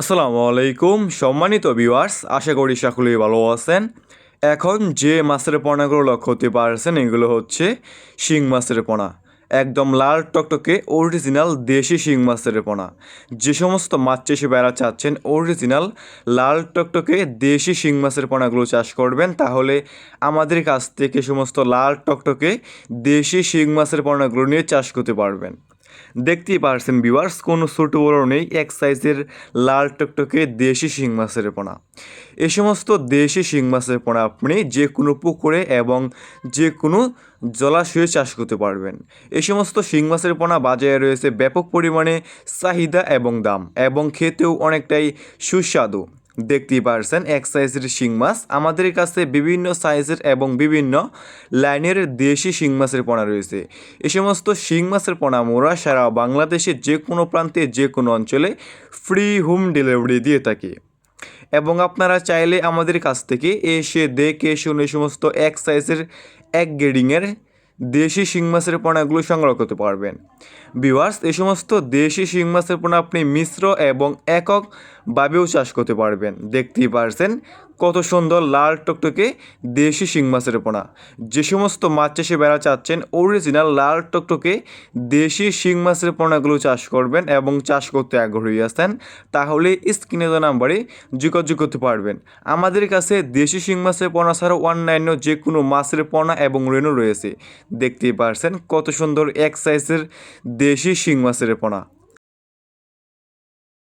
আসসালামু আলাইকুম সম্মানিত ভিউয়ার্স, আশা করি সকলেই ভালো আছেন। এখন যে মাছের পোনাগুলো লক্ষ্য করতে পারছেন এগুলো হচ্ছে শিং মাছের পোনা। একদম লাল টকটকে অরিজিনাল দেশি শিং মাছের পোনা। যে সমস্ত মাছ চাষি বেড়া চাচ্ছেন অরিজিনাল লাল টকটকে দেশি শিং মাছের পোনাগুলো চাষ করবেন, তাহলে আমাদের কাছ থেকে সমস্ত লাল টকটকে দেশি শিং মাছের পোনাগুলো নিয়ে চাষ করতে পারবেন। দেখতেই পারছেন ভিউয়ার্স, কোনো ছোট বড় নেই, এক সাইজের লাল টকটকে দেশি শিং মাছের পোনা। এ সমস্ত দেশি শিং মাছের পোনা আপনি যে কোনো পুকুরে এবং যে কোনো জলাশয়ে চাষ করতে পারবেন। এই সমস্ত শিং মাছের পোনা বাজারে রয়েছে ব্যাপক পরিমাণে চাহিদা এবং দাম, এবং খেতেও অনেকটাই সুস্বাদু। দেখতেই পারছেন এক সাইজের শিং মাছ। আমাদের কাছে বিভিন্ন সাইজের এবং বিভিন্ন লাইনের দেশি শিং মাছের পোনা রয়েছে। এই সমস্ত শিং মাছের পোনা মোরা সারা বাংলাদেশে যে কোনো প্রান্তে যে কোনো অঞ্চলে ফ্রি হোম ডেলিভারি দিয়ে থাকি, এবং আপনারা চাইলে আমাদের কাছ থেকে এসে দেখে শুনে সমস্ত এক সাইজের এক গ্রেডিংয়ের দেশি শিং মাছের পোনাগুলো সংগ্রহ করতে পারবেন। ভিউয়ার্স, এই সমস্ত দেশি শিং মাছের পোনা আপনি মিশ্র এবং এককভাবেও চাষ করতে পারবেন। দেখতেই পারছেন কত সুন্দর লাল টকটকে দেশি শিং মাছের পোনা। যে সমস্ত মাছ চাষে বেড়া চাচ্ছেন অরিজিনাল লাল টকটকে দেশি শিং মাছের পোনাগুলো চাষ করবেন এবং চাষ করতে আগ্রহী আছেন, তাহলে স্ক্রিনে দেওয়া নাম্বারে যোগাযোগ করতে পারবেন। আমাদের কাছে দেশি শিং মাছের পোনা ছাড়াও অন্যান্য যে কোনো মাছের পোনা এবং রেণু রয়েছে। দেখতেই পারছেন কত সুন্দর এক সাইজের দেশি শিং মাছের পোনা।